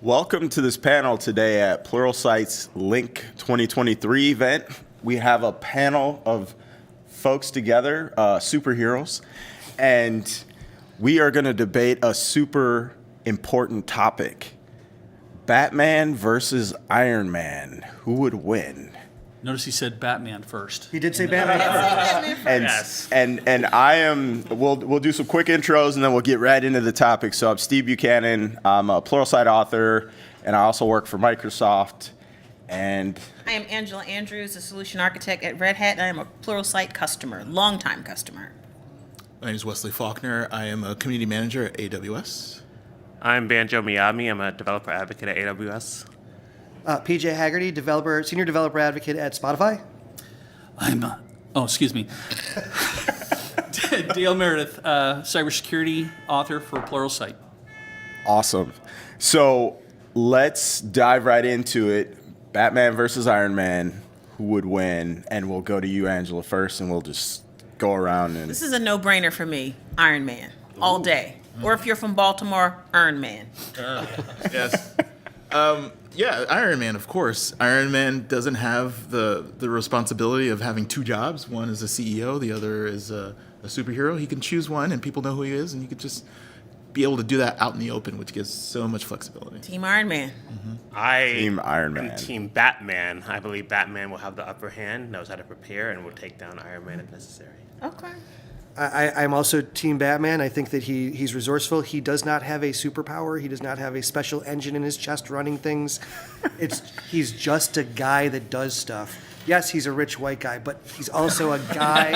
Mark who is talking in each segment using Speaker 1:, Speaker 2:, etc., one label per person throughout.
Speaker 1: Welcome to this panel today at Pluralsight's Link 2023 event. We have a panel of folks together, superheroes, and we are going to debate a super important topic. Batman versus Iron Man. Who would win?
Speaker 2: Notice he said Batman first.
Speaker 3: He did say Batman
Speaker 1: And
Speaker 3: first.
Speaker 1: and I am. We'll do some quick intros and then we'll get right into the topic. So I'm Steve Buchanan. I'm a Pluralsight author, and I also work for Microsoft. And
Speaker 4: I am Angela Andrews, a solution architect at Red Hat, and I am a Pluralsight customer, longtime customer.
Speaker 5: My name is Wesley Faulkner. I am a community manager at AWS.
Speaker 6: I'm Banjo Miyami. I'm a developer advocate at AWS.
Speaker 3: PJ Haggerty, senior developer advocate at Spotify.
Speaker 2: I'm, excuse me. Dale Meredith, cybersecurity author for Pluralsight.
Speaker 1: awesome. So let's dive right into it. Batman versus Iron Man. Who would win? And we'll go to you, Angela, first, and we'll just go around and.
Speaker 4: This is a no-brainer for me, Iron Man, all day. Or if you're from Baltimore, Iron Man.
Speaker 5: Yes. Yeah, Iron Man, of course. Iron Man doesn't have the responsibility of having two jobs. One is a CEO, the other is a superhero. He can choose one, and people know who he is, and you could just be able to do that out in the open, which gives so much flexibility.
Speaker 4: Team Iron Man.
Speaker 1: Team Iron Man.
Speaker 6: am Team Batman. I believe Batman will have the upper hand, knows how to prepare, and will take down Iron Man if necessary.
Speaker 4: Okay.
Speaker 3: I'm also Team Batman. I think that he's resourceful. He does not have a superpower. He does not have a special engine in his chest running things. He's just a guy that does stuff. Yes, he's a rich white guy, but he's also a guy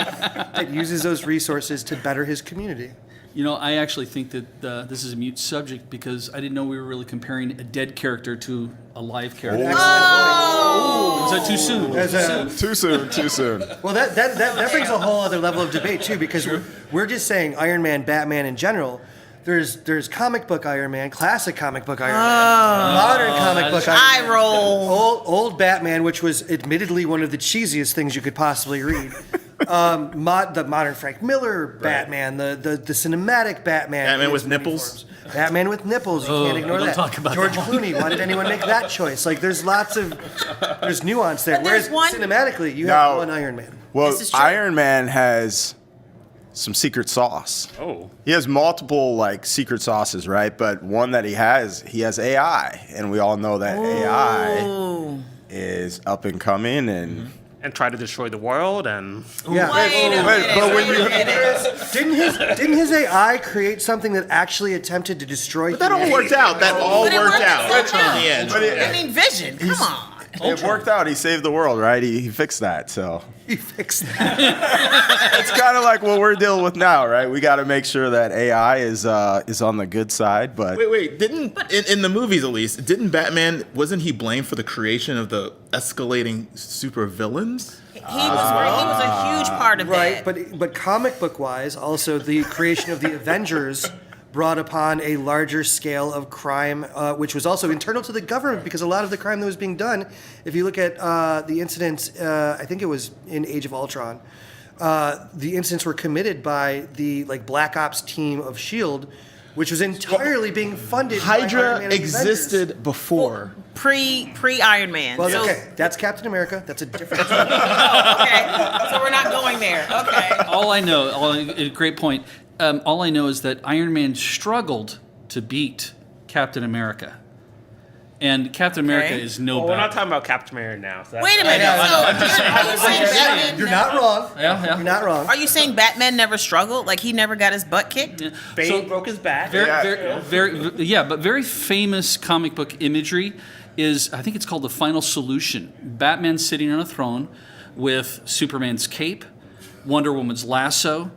Speaker 3: that uses those resources to better his community.
Speaker 2: You know, I actually think that this is a mute subject because I didn't know we were really comparing a dead character to a live character. Was that too soon?
Speaker 1: Too soon.
Speaker 3: Well, that brings a whole other level of debate too, because we're just saying Iron Man, Batman in general. There's comic book Iron Man, classic comic book Iron Man, modern comic book Iron Man.
Speaker 4: I roll.
Speaker 3: Old Batman, which was admittedly one of the cheesiest things you could possibly read. The modern Frank Miller Batman, the cinematic Batman.
Speaker 5: Batman with nipples.
Speaker 3: Batman with nipples. You can't ignore
Speaker 2: don't
Speaker 3: that.
Speaker 2: talk about
Speaker 3: George
Speaker 2: that.
Speaker 3: Clooney. Why did anyone make that choice? Like, there's nuance there.
Speaker 4: But there's
Speaker 3: Whereas
Speaker 4: one-
Speaker 3: cinematically, you
Speaker 1: Now-
Speaker 3: have one Iron Man.
Speaker 1: Well,
Speaker 4: This is true.
Speaker 1: Iron Man has some secret sauce.
Speaker 6: Oh.
Speaker 1: He has multiple secret sauces, right? But one that he has AI, and we all know that AI
Speaker 4: Ooh.
Speaker 1: is up and coming, and
Speaker 6: And try to destroy the world, and
Speaker 3: Yeah.
Speaker 4: Wait a minute.
Speaker 1: but when
Speaker 4: wait
Speaker 1: you-
Speaker 4: a minute.
Speaker 3: Didn't his AI create something that actually attempted to destroy
Speaker 5: But that all
Speaker 3: humanity?
Speaker 5: worked out. That all
Speaker 4: But it
Speaker 5: worked
Speaker 4: worked
Speaker 5: out
Speaker 4: out.
Speaker 5: in the end.
Speaker 4: I mean, Vision. Come on.
Speaker 1: it worked out. He saved the world, right? He fixed that. So
Speaker 3: He fixed that.
Speaker 1: it's kind of like what we're dealing with now, right? We got to make sure that AI is on the good side. But
Speaker 5: Wait, didn't, in the movies at least, didn't Batman, wasn't he blamed for the creation of the escalating super villains?
Speaker 4: He was a huge part of
Speaker 3: Right,
Speaker 4: that.
Speaker 3: but comic book wise, also the creation of the Avengers brought upon a larger scale of crime, which was also internal to the government, because a lot of the crime that was being done, if you look at the incidents, I think it was in Age of Ultron, the incidents were committed by the Black Ops team of S.H.I.E.L.D., which was entirely being funded by Iron
Speaker 5: Hydra
Speaker 3: Man and the Avengers.
Speaker 5: existed before.
Speaker 4: Pre Iron Man.
Speaker 3: Well,
Speaker 4: So-
Speaker 3: okay, that's Captain America. That's a different.
Speaker 4: Oh, okay. So we're not going there. Okay.
Speaker 2: All I know, great point. All I know is that Iron Man struggled to beat Captain America. And Captain America
Speaker 4: Okay.
Speaker 2: is no
Speaker 6: well, we're not
Speaker 2: better.
Speaker 6: talking about Captain America now. So that's
Speaker 4: Wait a minute.
Speaker 3: I know.
Speaker 4: So, are you saying Batman?
Speaker 3: You're not wrong.
Speaker 2: Yeah.
Speaker 3: You're not wrong.
Speaker 4: Are you saying Batman never struggled? Like he never got his butt kicked?
Speaker 6: Bane broke his back.
Speaker 2: But very famous comic book imagery is, I think it's called The Final Solution. Batman sitting on a throne with Superman's cape, Wonder Woman's lasso,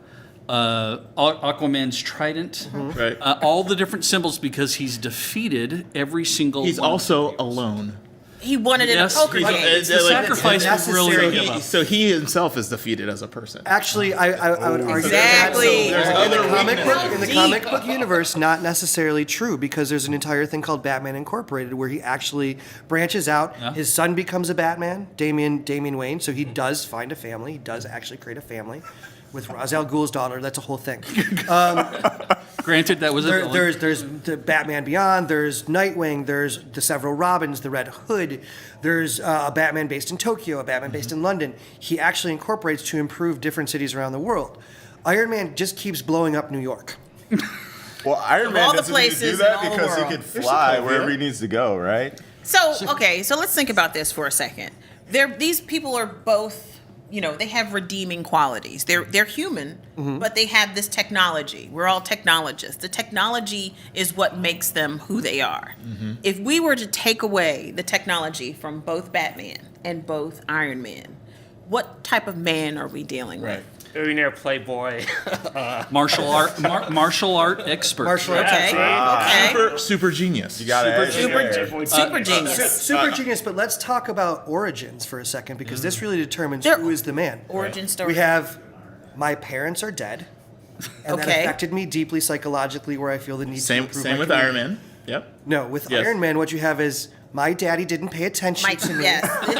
Speaker 2: Aquaman's trident,
Speaker 5: Right.
Speaker 2: all the different symbols, because he's defeated every single
Speaker 5: He's
Speaker 2: one.
Speaker 5: also alone.
Speaker 4: He won it
Speaker 2: Yes,
Speaker 4: in a poker
Speaker 2: he's-
Speaker 4: game.
Speaker 2: it's the sacrifice
Speaker 3: it's
Speaker 2: was really
Speaker 3: necessary.
Speaker 2: to give up.
Speaker 5: So he himself is defeated as a person.
Speaker 3: Actually, I would argue
Speaker 4: Exactly.
Speaker 3: that.
Speaker 5: There's
Speaker 3: In the
Speaker 5: other
Speaker 3: comic
Speaker 5: weaknesses.
Speaker 3: book, in the comic book universe, not necessarily true, because there's an entire thing called Batman Incorporated where he actually branches out.
Speaker 2: Yeah.
Speaker 3: His son becomes a Batman, Damian Wayne. So he does find a family. He does actually create a family with Ra's al Ghul's daughter. That's a whole thing.
Speaker 2: Granted, that was a villain.
Speaker 3: There's the Batman Beyond. There's Nightwing. There's the several Robins. The Red Hood. There's a Batman based in Tokyo. A Batman based in London. He actually incorporates to improve different cities around the world. Iron Man just keeps blowing up New York.
Speaker 1: Well, Iron Man
Speaker 4: all the
Speaker 1: doesn't need to do
Speaker 4: places
Speaker 1: that
Speaker 4: in all the
Speaker 1: because he
Speaker 4: world.
Speaker 1: can fly wherever he needs to go, right?
Speaker 4: So let's think about this for a second. These people are both, they have redeeming qualities. They're human, but they have this technology. We're all technologists. The technology is what makes them who they are. If we were to take away the technology from both Batman and both Iron Man, what type of man are we dealing with?
Speaker 6: Billionaire playboy.
Speaker 2: Martial art expert.
Speaker 3: Martial arts.
Speaker 4: Okay.
Speaker 5: Super genius.
Speaker 1: You got to
Speaker 4: Super genius.
Speaker 3: Super genius, but let's talk about origins for a second because this really determines
Speaker 4: There-
Speaker 3: who is the man.
Speaker 4: Origin story.
Speaker 3: We have my parents are dead, and that
Speaker 4: Okay.
Speaker 3: affected me deeply psychologically, where I feel the need to
Speaker 5: Same
Speaker 3: improve
Speaker 5: same
Speaker 3: my
Speaker 5: with
Speaker 3: career.
Speaker 5: Iron Man. Yep.
Speaker 3: No, with
Speaker 5: Yes.
Speaker 3: Iron Man, what you have is my daddy didn't pay attention to me.
Speaker 4: Yes.
Speaker 3: I'm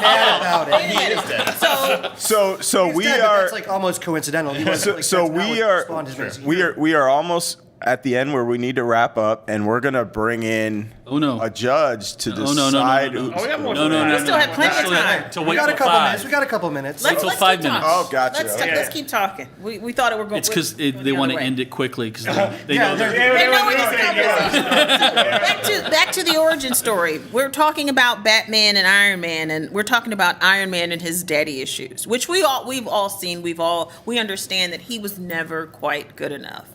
Speaker 3: mad about it.
Speaker 1: So
Speaker 3: He's
Speaker 1: we
Speaker 3: dead, but
Speaker 1: are.
Speaker 3: That's like almost coincidental. He wasn't, like,
Speaker 1: So
Speaker 3: that's not
Speaker 1: we
Speaker 3: what
Speaker 1: are.
Speaker 3: spawned his next
Speaker 1: We
Speaker 3: year.
Speaker 1: are almost at the end where we need to wrap up, and we're gonna bring in
Speaker 2: Oh, no.
Speaker 1: a judge to
Speaker 2: Oh, no, no, no,
Speaker 1: decide.
Speaker 2: no, no.
Speaker 1: who's-
Speaker 6: we have more
Speaker 2: No, no, no.
Speaker 4: We still have plenty of
Speaker 2: Still
Speaker 4: time.
Speaker 2: have to
Speaker 3: We
Speaker 2: wait
Speaker 3: got a
Speaker 2: till
Speaker 3: couple
Speaker 2: 5.
Speaker 3: minutes. We got a couple minutes.
Speaker 2: Wait till
Speaker 4: Let's
Speaker 2: 5
Speaker 4: keep
Speaker 2: minutes.
Speaker 4: talking.
Speaker 1: Oh, gotcha.
Speaker 4: Let's keep talking. We thought it were going.
Speaker 2: It's because they want to end it quickly because they
Speaker 3: Yeah,
Speaker 2: know
Speaker 3: they're-
Speaker 2: they're.
Speaker 4: They know it's back to the origin story. We're talking about Batman and Iron Man, and we're talking about Iron Man and his daddy issues, which we've all seen. We understand that he was never quite good enough.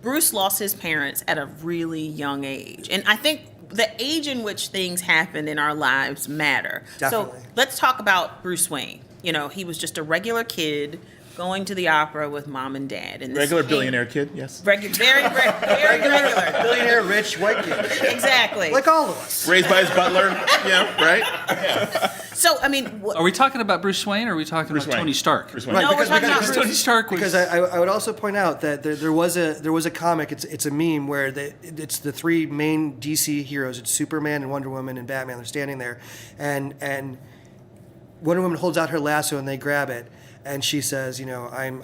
Speaker 4: Bruce lost his parents at a really young age, and I think the age in which things happen in our lives matter.
Speaker 3: Definitely.
Speaker 4: So let's talk about Bruce Wayne. He was just a regular kid going to the opera with mom and dad, and this
Speaker 5: Regular
Speaker 4: came-
Speaker 5: billionaire kid. Yes.
Speaker 4: very regular.
Speaker 3: Billionaire, rich, white kid.
Speaker 4: Exactly.
Speaker 3: Like all of us.
Speaker 5: Raised by his butler. Right.
Speaker 4: So, I mean,
Speaker 2: Are we talking about Bruce Wayne or are we talking
Speaker 5: Bruce
Speaker 2: about
Speaker 5: Wayne.
Speaker 2: Tony Stark?
Speaker 5: Bruce Wayne.
Speaker 3: Right,
Speaker 4: No, we're talking about
Speaker 3: because-
Speaker 2: Tony Stark was.
Speaker 3: Because I would also point out that there was a comic. It's a meme where it's the three main DC heroes. It's Superman and Wonder Woman and Batman. They're standing there, and Wonder Woman holds out her lasso and they grab it, and she says, I'm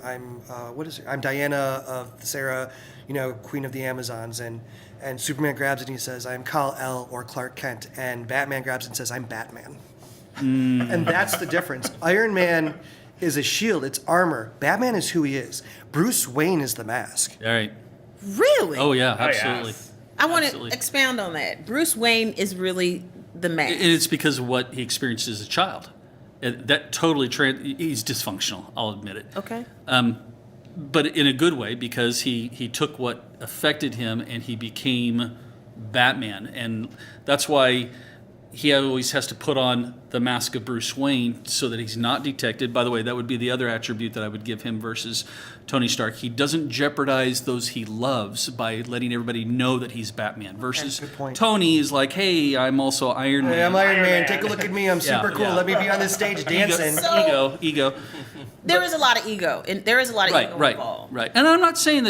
Speaker 3: what is it? I'm Diana of Sarah, Queen of the Amazons, and Superman grabs it and he says, I'm Kal-El or Clark Kent, and Batman grabs it and says, I'm Batman. And that's the difference. Iron Man is a shield, it's armor. Batman is who he is. Bruce Wayne is the mask.
Speaker 2: All right.
Speaker 4: really?
Speaker 2: Oh, yeah, absolutely.
Speaker 4: I want to
Speaker 2: absolutely.
Speaker 4: expound on that. Bruce Wayne is really the man.
Speaker 2: And it's because of what he experienced as a child. And that totally, he's dysfunctional, I'll admit it.
Speaker 4: Okay.
Speaker 2: But in a good way because he took what affected him and he became Batman. And that's why he always has to put on the mask of Bruce Wayne so that he's not detected. By the way, that would be the other attribute that I would give him versus Tony Stark. He doesn't jeopardize those he loves by letting everybody know that he's Batman. Versus
Speaker 3: Good point.
Speaker 2: Tony is like, hey, I'm also Iron Man.
Speaker 3: Hey, I'm Iron Man. Take a look at me. I'm
Speaker 2: Yeah,
Speaker 3: super cool.
Speaker 2: yeah.
Speaker 3: Let me be on this stage dancing.
Speaker 4: So-
Speaker 2: ego.
Speaker 4: There is a lot of ego, and there is a lot of ego involved.
Speaker 2: Right. And I'm not saying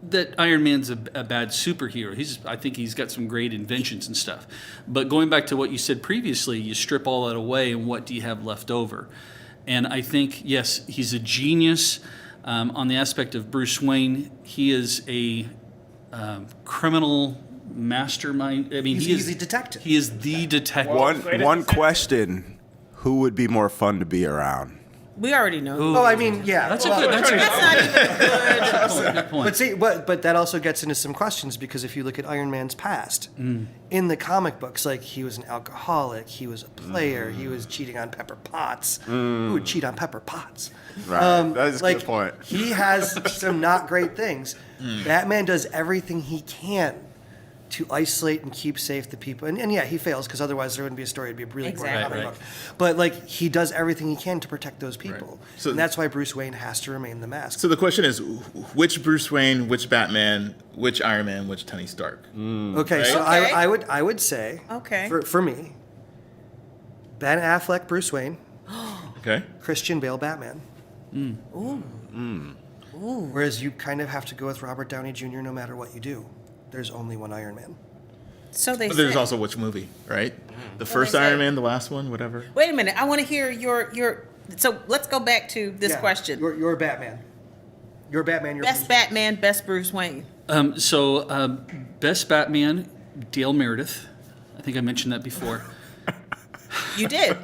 Speaker 2: that Iron Man's a bad superhero. I think he's got some great inventions and stuff. But going back to what you said previously, you strip all that away, and what do you have left over? And I think, yes, he's a genius. On the aspect of Bruce Wayne, he is a criminal mastermind. I mean,
Speaker 3: He's the detective.
Speaker 2: He is the detective.
Speaker 1: One question: who would be more fun to be around?
Speaker 4: We already know.
Speaker 3: Oh, I mean, yeah.
Speaker 2: That's
Speaker 3: well,
Speaker 2: a good. That's
Speaker 4: That's not even
Speaker 2: good point.
Speaker 3: But see, but that also gets into some questions because if you look at Iron Man's past, in the comic books, like he was an alcoholic, he was a player, he was cheating on Pepper Potts. Who would cheat on Pepper Potts?
Speaker 1: Right. That is a
Speaker 3: Like
Speaker 1: good point.
Speaker 3: he has some not great things. Batman does everything he can to isolate and keep safe the people. And yeah, he fails because otherwise there wouldn't be a story. It'd be a really boring
Speaker 4: Exactly.
Speaker 3: comic
Speaker 2: Right.
Speaker 3: book. But like he does everything he can to protect those people.
Speaker 5: So-
Speaker 3: and that's why Bruce Wayne has to remain the mask.
Speaker 5: So the question is, which Bruce Wayne, which Batman, which Iron Man, which Tony Stark?
Speaker 3: Okay, so
Speaker 4: Okay.
Speaker 3: I would say
Speaker 4: Okay.
Speaker 3: for me, Ben Affleck Bruce Wayne,
Speaker 5: Okay.
Speaker 3: Christian Bale Batman. Ooh. Whereas you kind of have to go with Robert Downey Jr. no matter what you do. There's only one Iron Man.
Speaker 4: So they
Speaker 5: But there's
Speaker 4: say.
Speaker 5: also which movie, right? The first
Speaker 4: they say.
Speaker 5: Iron Man, the last one, whatever.
Speaker 4: Wait a minute. I want to hear your. So let's go back to this
Speaker 3: Yeah,
Speaker 4: question.
Speaker 3: Your Batman. Your Batman. Your
Speaker 4: Best
Speaker 3: Bruce Wayne.
Speaker 4: Batman, best Bruce Wayne.
Speaker 2: Best Batman, Dale Meredith. I think I mentioned that before.
Speaker 4: You did.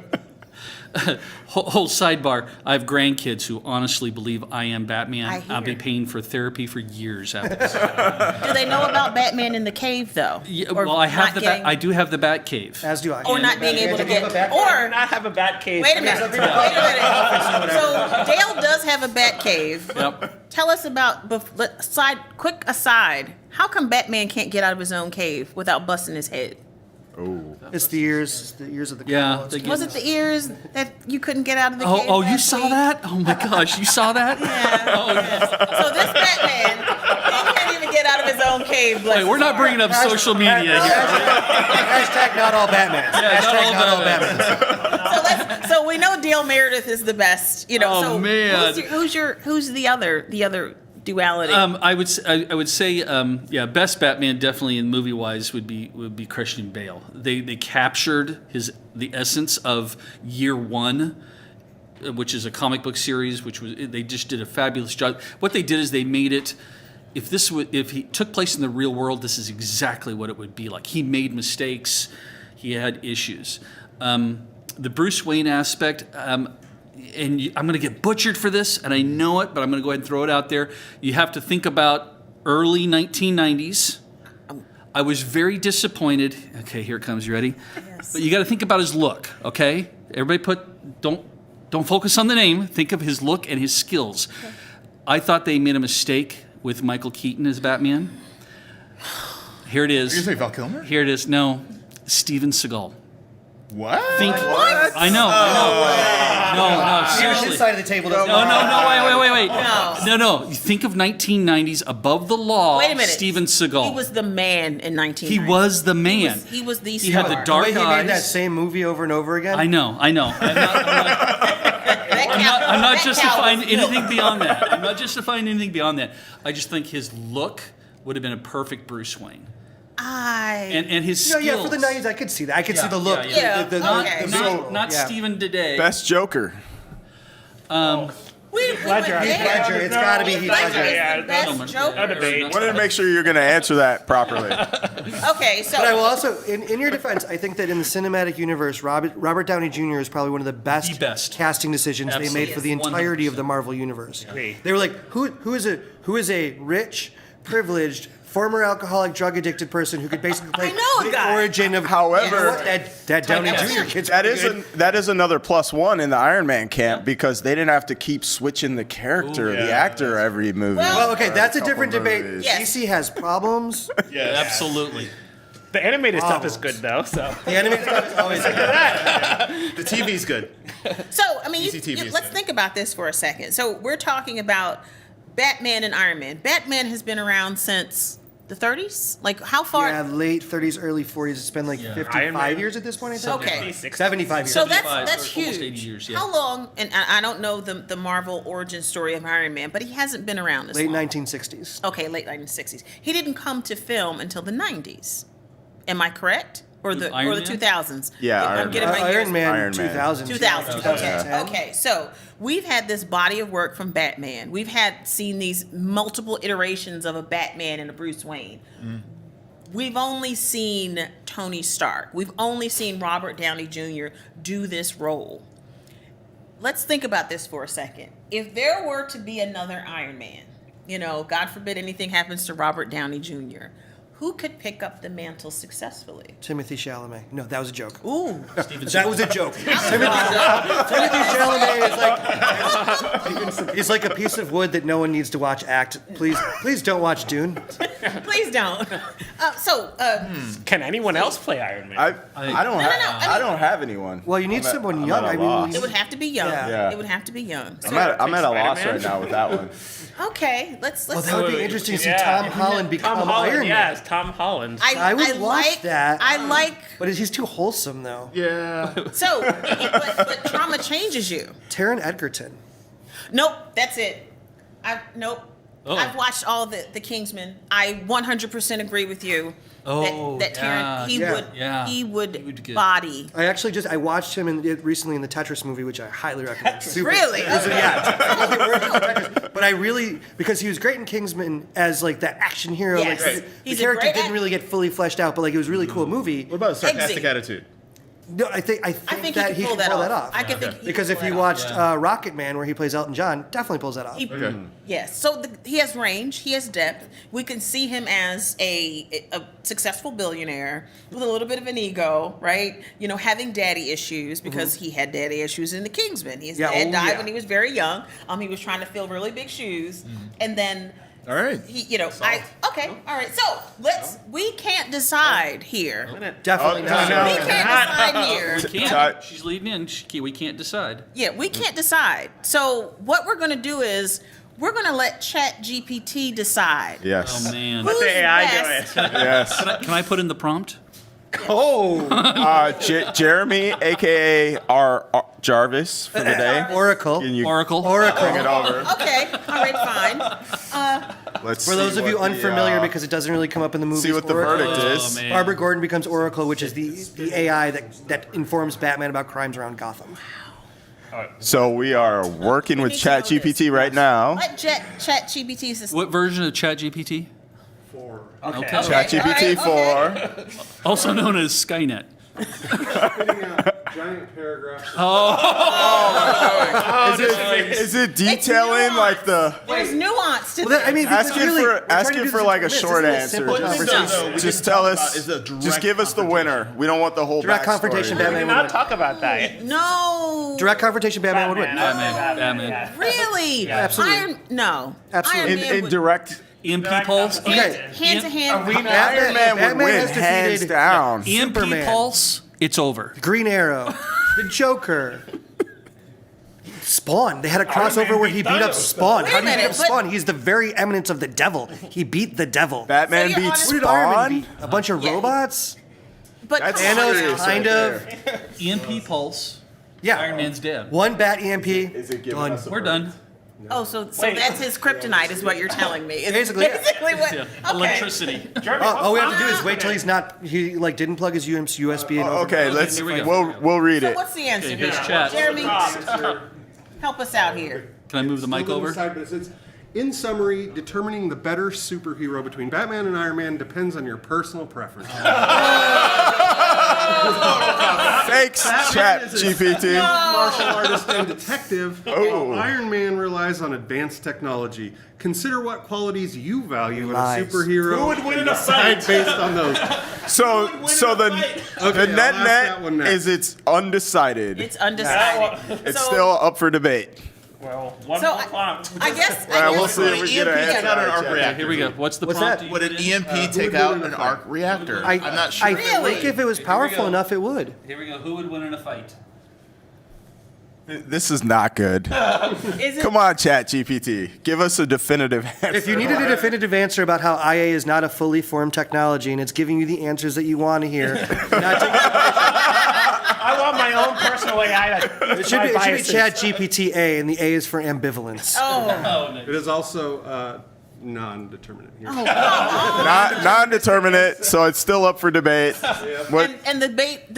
Speaker 2: Whole sidebar. I have grandkids who honestly believe I am Batman.
Speaker 4: I
Speaker 2: I'll be
Speaker 4: hear.
Speaker 2: paying for therapy for years after this.
Speaker 4: Do they know about Batman in the cave though?
Speaker 2: Yeah,
Speaker 4: Or
Speaker 2: well, I have
Speaker 4: not
Speaker 2: I do have the Batcave.
Speaker 3: As do I.
Speaker 4: Or not being able to
Speaker 3: Do you
Speaker 4: get,
Speaker 3: have a
Speaker 4: or
Speaker 6: Not have a bat cave.
Speaker 4: wait a minute. Wait a minute. So Dale does have a bat cave.
Speaker 2: Yep.
Speaker 4: Tell us about quick aside. How come Batman can't get out of his own cave without busting his head?
Speaker 3: It's the ears of the
Speaker 2: Yeah,
Speaker 3: cow.
Speaker 2: the-
Speaker 4: Was it the ears that you couldn't get out of the cave?
Speaker 2: Oh, you
Speaker 4: last
Speaker 2: saw
Speaker 4: week?
Speaker 2: that? Oh my gosh, you saw that?
Speaker 4: Yeah. So this Batman, he can't even get out of his own cave. bless
Speaker 2: Wait, we're
Speaker 4: his
Speaker 2: not
Speaker 4: heart.
Speaker 2: bringing up social media here.
Speaker 3: Hashtag not all Batman. Hashtag not all Batman.
Speaker 4: So we know Dale Meredith is the best. You know.
Speaker 2: Oh,
Speaker 4: so
Speaker 2: man.
Speaker 4: who's the other duality?
Speaker 2: I would say, best Batman definitely in movie wise would be Christian Bale. They captured the essence of Year One, which is a comic book series. They just did a fabulous job. What they did is they made it. If he took place in the real world, this is exactly what it would be like. He made mistakes. He had issues. The Bruce Wayne aspect. I'm going to get butchered for this, and I know it, but I'm going to go ahead and throw it out there. You have to think about early 1990s. I was very disappointed. Okay, here it comes. You ready?
Speaker 4: Yes.
Speaker 2: But you got to think about his look. Okay, everybody, don't focus on the name. Think of his look and his skills. Okay. I thought they made a mistake with Michael Keaton as Batman. Here it is.
Speaker 5: Did you say Val Kilmer?
Speaker 2: Here it is. No, Steven Seagal.
Speaker 5: What?
Speaker 2: I know. No, seriously.
Speaker 3: This side of the table doesn't.
Speaker 2: No, wait.
Speaker 4: No.
Speaker 2: No. You think of 1990s, above the law.
Speaker 4: Wait a minute.
Speaker 2: Steven Seagal.
Speaker 4: He was the man in 1990.
Speaker 2: He was the man.
Speaker 4: He was the
Speaker 2: He
Speaker 4: star.
Speaker 2: had the
Speaker 3: The
Speaker 2: dark
Speaker 3: way he
Speaker 2: eyes.
Speaker 3: made that same movie over and over again.
Speaker 2: I know. I'm not
Speaker 4: That
Speaker 2: justifying
Speaker 4: cow was milk.
Speaker 2: anything beyond that. I'm not justifying anything beyond that. I just think his look would have been a perfect Bruce Wayne. And his skills.
Speaker 3: Yeah, for the 90s, I could see that. I could see the look.
Speaker 4: Yeah.
Speaker 3: The
Speaker 4: Okay.
Speaker 3: visual.
Speaker 2: Not
Speaker 3: Yeah.
Speaker 2: Steven today.
Speaker 1: Best Joker.
Speaker 4: Ledger.
Speaker 3: Heath Ledger. It's got to be Heath
Speaker 4: Ledger
Speaker 3: Ledger.
Speaker 4: is the best Joker.
Speaker 6: debate.
Speaker 1: Wanted to make sure you're going to answer that properly.
Speaker 4: Okay, so
Speaker 3: But I will also, in your defense, I think that in the cinematic universe, Robert Downey Jr. is probably one of the best, casting decisions they made for the
Speaker 2: Absolutely.
Speaker 3: entirety of
Speaker 2: 100%.
Speaker 3: the Marvel universe.
Speaker 6: Agree.
Speaker 3: They were like, who is a rich, privileged, former alcoholic, drug addicted person who could basically play
Speaker 4: I know a
Speaker 3: the
Speaker 4: guy.
Speaker 3: origin of
Speaker 1: However,
Speaker 3: that Downey
Speaker 4: Yes.
Speaker 3: Jr. kid's
Speaker 1: that
Speaker 3: pretty
Speaker 1: is
Speaker 3: good.
Speaker 1: that is another +1 in the Iron Man camp because they didn't have to keep switching the character, the actor every movie.
Speaker 3: Well, okay, that's a
Speaker 1: couple
Speaker 3: different debate.
Speaker 1: movies.
Speaker 4: Yes.
Speaker 3: DC has problems.
Speaker 2: Absolutely.
Speaker 6: The animated stuff is
Speaker 3: Problems.
Speaker 6: good though. So
Speaker 3: The animated stuff is always
Speaker 5: The TV's good.
Speaker 4: So, I mean,
Speaker 5: CCTV is
Speaker 4: let's
Speaker 5: good.
Speaker 4: think about this for a second. So, we're talking about Batman and Iron Man. Batman has been around since the 30s? Like, how far?
Speaker 3: Yeah, late 30s, early 40s. It's been like 55
Speaker 6: Iron Man.
Speaker 3: years at this point, I think.
Speaker 4: Okay.
Speaker 3: 75 years.
Speaker 4: So that's
Speaker 2: 75,
Speaker 4: that's
Speaker 2: or almost
Speaker 4: huge.
Speaker 2: 80 years, yeah.
Speaker 4: How long? And I don't know the Marvel origin story of Iron Man, but he hasn't been around this
Speaker 3: Late
Speaker 4: long.
Speaker 3: 1960s.
Speaker 4: Okay, late 1960s. He didn't come to film until the 90s. Am I correct? Or the
Speaker 2: Iron
Speaker 4: or the
Speaker 2: Man?
Speaker 4: 2000s?
Speaker 1: Yeah,
Speaker 4: I'm
Speaker 1: Iron
Speaker 4: getting
Speaker 1: Man.
Speaker 4: my years
Speaker 3: Iron Man
Speaker 1: Iron Man.
Speaker 3: 2000.
Speaker 4: 2000. Okay.
Speaker 3: 2010.
Speaker 4: Okay. So we've had this body of work from Batman. We've seen these multiple iterations of a Batman and a Bruce Wayne. We've only seen Tony Stark. We've only seen Robert Downey Jr. do this role. Let's think about this for a second. If there were to be another Iron Man, God forbid anything happens to Robert Downey Jr., who could pick up the mantle successfully?
Speaker 3: Timothy Chalamet. No, that was a joke.
Speaker 4: Ooh.
Speaker 3: That was a joke. Timothy Chalamet is like a piece of wood that no one needs to watch act. Please don't watch Dune.
Speaker 4: Please don't.
Speaker 6: can anyone else play Iron Man?
Speaker 1: I don't I don't have anyone.
Speaker 3: Well, you need
Speaker 1: I'm at-
Speaker 3: someone
Speaker 1: I'm
Speaker 3: young.
Speaker 1: at a
Speaker 3: I mean,
Speaker 1: loss.
Speaker 4: It would have to be young.
Speaker 3: Yeah.
Speaker 4: It would have to be young. So,
Speaker 1: I'm at a loss
Speaker 6: Spider-Man?
Speaker 1: right now with that one.
Speaker 4: okay, let's.
Speaker 3: Well, that would be interesting to see
Speaker 6: Yeah.
Speaker 3: Tom Holland become
Speaker 6: Tom Holland,
Speaker 3: Iron Man.
Speaker 6: yes, Tom Holland.
Speaker 3: I would watch
Speaker 4: like
Speaker 3: that.
Speaker 4: I like.
Speaker 3: But he's too wholesome, though.
Speaker 5: Yeah.
Speaker 4: So, but trauma changes you.
Speaker 3: Taron Egerton.
Speaker 4: Nope, that's it. Nope.
Speaker 2: Oh.
Speaker 4: I've watched all the Kingsmen. I 100% agree with you.
Speaker 2: Oh,
Speaker 4: that Terrence,
Speaker 2: yeah.
Speaker 4: he would
Speaker 2: get-
Speaker 4: body.
Speaker 3: I watched him recently in the Tetris movie, which I highly recommend. Super.
Speaker 4: Really?
Speaker 3: Yeah. But I really, because he was great in Kingsman as like the action hero.
Speaker 4: Yes.
Speaker 3: Like,
Speaker 4: Right.
Speaker 3: the
Speaker 4: He's a
Speaker 3: character
Speaker 4: great
Speaker 3: didn't really get fully fleshed out, but like it was a really cool movie.
Speaker 5: What about a sarcastic
Speaker 4: Exit.
Speaker 5: attitude?
Speaker 3: No, I think
Speaker 4: I think
Speaker 3: that
Speaker 4: he could pull that off. I could think he
Speaker 3: because
Speaker 4: could
Speaker 3: if
Speaker 4: pull
Speaker 3: you
Speaker 4: that off.
Speaker 3: watched Rocket Man, where he plays Elton John, definitely pulls that off.
Speaker 5: Okay.
Speaker 4: Yes. So he has range. He has depth. We can see him as a successful billionaire with a little bit of an ego, right? You know, having daddy issues because he had daddy issues in the Kingsman. His dad died when he was very young. He was trying to fill really big shoes, and then.
Speaker 5: All right.
Speaker 4: All right. So we can't decide here.
Speaker 3: Definitely
Speaker 1: Oh,
Speaker 3: not.
Speaker 1: no.
Speaker 4: We can't decide here.
Speaker 2: We can't. She's leading in. We can't decide.
Speaker 4: Yeah, we can't decide. So what we're going to do is we're going to let ChatGPT decide.
Speaker 1: Yes.
Speaker 2: Oh man.
Speaker 4: Who's
Speaker 6: the AI
Speaker 4: best?
Speaker 1: Yes.
Speaker 2: Can I put in the prompt?
Speaker 1: Jeremy, aka our Jarvis for the day.
Speaker 3: Oracle.
Speaker 1: Can you
Speaker 2: Oracle.
Speaker 1: bring it over?
Speaker 4: Okay. All right. Fine.
Speaker 1: Let's
Speaker 3: For
Speaker 1: see
Speaker 3: those of
Speaker 1: what
Speaker 3: you
Speaker 1: the,
Speaker 3: unfamiliar, because it doesn't really come up in the movie.
Speaker 1: see what the verdict is.
Speaker 2: man.
Speaker 3: Barbara Gordon becomes Oracle, which is the AI that informs Batman about crimes around Gotham.
Speaker 1: So we are working with
Speaker 4: We need to know this.
Speaker 1: ChatGPT right now.
Speaker 4: Let ChatGPT system.
Speaker 2: What version of ChatGPT? Okay.
Speaker 1: ChatGPT
Speaker 4: Okay.
Speaker 1: 4.
Speaker 2: Also known as Skynet.
Speaker 7: Spitting out giant paragraphs.
Speaker 1: Is it detailing like the?
Speaker 4: There's nuance to
Speaker 3: Well,
Speaker 4: this.
Speaker 3: I mean,
Speaker 1: Ask
Speaker 3: because
Speaker 1: it
Speaker 3: really,
Speaker 1: for
Speaker 3: we're trying to do this
Speaker 1: like a
Speaker 3: in 2 minutes.
Speaker 1: short
Speaker 3: This isn't a
Speaker 1: answer.
Speaker 3: simple
Speaker 1: Just-
Speaker 3: conversation.
Speaker 1: Just tell us.
Speaker 5: Is a
Speaker 1: Just give us the winner. We don't want the whole
Speaker 3: Direct
Speaker 1: backstory.
Speaker 3: confrontation,
Speaker 6: We
Speaker 3: Batman
Speaker 6: did
Speaker 3: would
Speaker 6: not
Speaker 3: win.
Speaker 6: talk about that.
Speaker 4: No.
Speaker 3: Direct confrontation, Batman would win.
Speaker 2: Batman.
Speaker 4: Really?
Speaker 3: Absolutely.
Speaker 4: No.
Speaker 3: Absolutely.
Speaker 4: Iron Man
Speaker 1: In
Speaker 4: would-
Speaker 1: direct,
Speaker 2: EMP pulse.
Speaker 3: Okay.
Speaker 4: hand to hand.
Speaker 1: Iron Man would
Speaker 3: Batman
Speaker 1: win
Speaker 3: has
Speaker 1: hands
Speaker 3: defeated-
Speaker 1: down.
Speaker 2: EMP
Speaker 3: Superman.
Speaker 2: pulse. It's over.
Speaker 3: Green Arrow, the Joker, Spawn. They had a crossover where he beat up Spawn.
Speaker 4: Wait
Speaker 3: How
Speaker 4: a
Speaker 3: do you beat
Speaker 4: minute,
Speaker 3: up
Speaker 4: but-
Speaker 3: Spawn? He's the very eminence of the devil. He beat the devil.
Speaker 1: Batman
Speaker 4: So you're
Speaker 1: beats
Speaker 3: Who did Iron Man
Speaker 1: Spawn.
Speaker 3: beat? A bunch of
Speaker 4: Yeah.
Speaker 3: robots?
Speaker 4: But
Speaker 1: That's
Speaker 4: come on
Speaker 1: serious
Speaker 4: now.
Speaker 3: Thanos, kind
Speaker 1: right
Speaker 3: of.
Speaker 2: EMP pulse.
Speaker 3: Yeah.
Speaker 2: Iron Man's dead.
Speaker 3: One bat EMP. Done.
Speaker 2: We're done.
Speaker 4: Oh, so that's his kryptonite, is what you're telling me. It's
Speaker 3: Basically, yeah.
Speaker 4: basically what.
Speaker 2: Yeah.
Speaker 4: Okay.
Speaker 2: Electricity.
Speaker 3: All we have to do is wait till he's not. He like didn't plug his USB in.
Speaker 1: Okay, let's.
Speaker 2: here we go.
Speaker 1: We'll read
Speaker 4: So
Speaker 1: it.
Speaker 4: what's the answer?
Speaker 2: Okay, here's
Speaker 4: here?
Speaker 2: chat.
Speaker 4: Jeremy, help us out here.
Speaker 2: Can I move the mic over?
Speaker 7: But it says, in summary, determining the better superhero between Batman and Iron Man depends on your personal preference.
Speaker 1: Thanks, ChatGPT.
Speaker 7: Martial artist and detective, while Iron Man relies on advanced technology. Consider what qualities you value in a
Speaker 3: Lies.
Speaker 7: superhero.
Speaker 6: Who would win in
Speaker 7: and
Speaker 6: a
Speaker 7: decide
Speaker 6: fight?
Speaker 7: based on those.
Speaker 1: So the
Speaker 7: Okay,
Speaker 1: net
Speaker 7: I'll ask that one
Speaker 1: net
Speaker 7: next.
Speaker 1: is it's undecided.
Speaker 4: It's undecided.
Speaker 1: It's
Speaker 4: So-
Speaker 1: still up for debate.
Speaker 6: Well, one
Speaker 4: So
Speaker 6: more prompt.
Speaker 4: I guess.
Speaker 1: Well, we'll
Speaker 4: guess
Speaker 1: see if we get an
Speaker 5: EMP take
Speaker 1: answer.
Speaker 5: out an
Speaker 1: out
Speaker 5: arc
Speaker 1: of
Speaker 5: reactor.
Speaker 2: Here we go. What's the
Speaker 3: What's
Speaker 2: prompt?
Speaker 3: that?
Speaker 5: Would an EMP
Speaker 7: who
Speaker 5: take
Speaker 7: would
Speaker 5: out
Speaker 7: win in
Speaker 5: an
Speaker 7: a fight?
Speaker 5: arc reactor?
Speaker 3: I,
Speaker 5: I'm not sure.
Speaker 3: I
Speaker 4: Really?
Speaker 3: think if it was powerful enough, it would.
Speaker 2: Here we go. Who would win in a fight?
Speaker 1: This is not good.
Speaker 4: Is it,
Speaker 1: Come on, ChatGPT. Give us a definitive answer.
Speaker 3: If you needed a definitive answer about how IA is not a fully formed technology and it's giving you the answers that you want to hear, not taking
Speaker 6: I want my own personal AI.
Speaker 3: It should be ChatGPT A, and the A is for ambivalence.
Speaker 4: Oh,
Speaker 7: It is also non-determinate here.
Speaker 1: Not non-determinate, so it's still up for debate. What?
Speaker 4: and the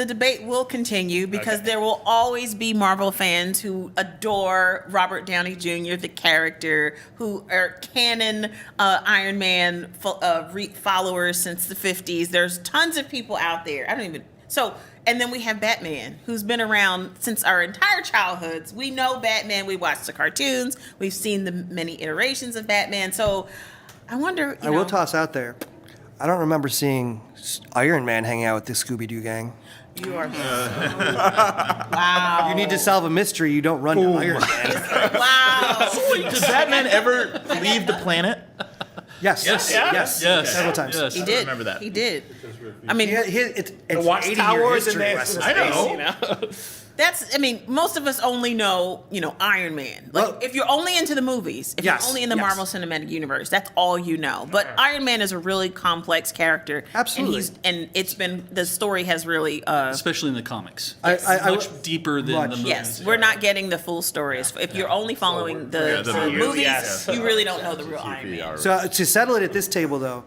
Speaker 4: debate will continue because there will always be Marvel fans who adore Robert Downey Jr., the character, who are canon Iron Man followers since the 50s. There's tons of people out there. And then we have Batman, who's been around since our entire childhoods. We know Batman. We watch the cartoons. We've seen the many iterations of Batman. So I wonder.
Speaker 3: I will toss out there. I don't remember seeing Iron Man hanging out with the Scooby-Doo gang.
Speaker 4: You are. Wow.
Speaker 3: You need to solve a mystery. You don't run to Iron Man.
Speaker 4: Wow.
Speaker 5: Does Batman ever leave the planet?
Speaker 3: Yes. Yes.
Speaker 2: Yes.
Speaker 3: Several times.
Speaker 2: Yes.
Speaker 4: He did.
Speaker 5: remember that.
Speaker 4: He did. I mean,
Speaker 3: It's
Speaker 6: The
Speaker 3: 80-year
Speaker 6: Watchtowers and
Speaker 3: history
Speaker 6: the
Speaker 3: lesson.
Speaker 5: I know.
Speaker 6: you know.
Speaker 4: most of us only know, Iron Man. Like,
Speaker 3: Well-
Speaker 4: if you're only into the movies, if
Speaker 3: Yes,
Speaker 4: you're only in the
Speaker 3: yes.
Speaker 4: Marvel Cinematic Universe, that's all you know. But Iron Man is a really complex character.
Speaker 3: Absolutely.
Speaker 4: And it's been, the story has really,
Speaker 2: Especially in the comics.
Speaker 3: I-
Speaker 2: Much deeper than
Speaker 3: Much.
Speaker 2: the movies.
Speaker 4: yes, we're not getting the full story. If you're only following the
Speaker 5: the movies.
Speaker 4: movies,
Speaker 6: Yes.
Speaker 4: you really don't know the real Iron Man.
Speaker 3: So to settle it at this table, though,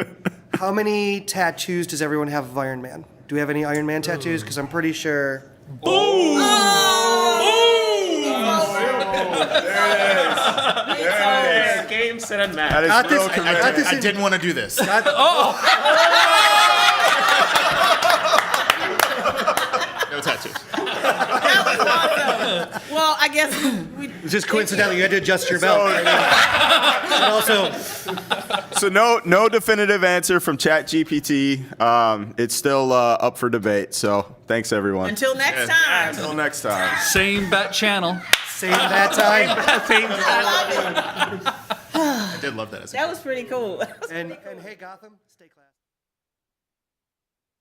Speaker 3: How many tattoos does everyone have of Iron Man? Do we have any Iron Man tattoos? Because I'm pretty sure.
Speaker 6: Game, set, and match.
Speaker 1: That is
Speaker 3: Got
Speaker 1: real
Speaker 3: this-
Speaker 1: commitment.
Speaker 3: got this
Speaker 5: I
Speaker 3: in-
Speaker 5: didn't want to do this.
Speaker 2: Oh,
Speaker 5: No tattoos.
Speaker 4: Well, I guess we.
Speaker 3: Just coincidentally, you had to adjust your belt. And also,
Speaker 1: So no definitive answer from ChatGPT. It's still up for debate. So thanks everyone.
Speaker 4: Until next time.
Speaker 1: Until next time.
Speaker 2: same bat channel.
Speaker 3: same that time.
Speaker 5: I did love that as a
Speaker 4: That was pretty cool.
Speaker 3: And hey, Gotham, stay classy.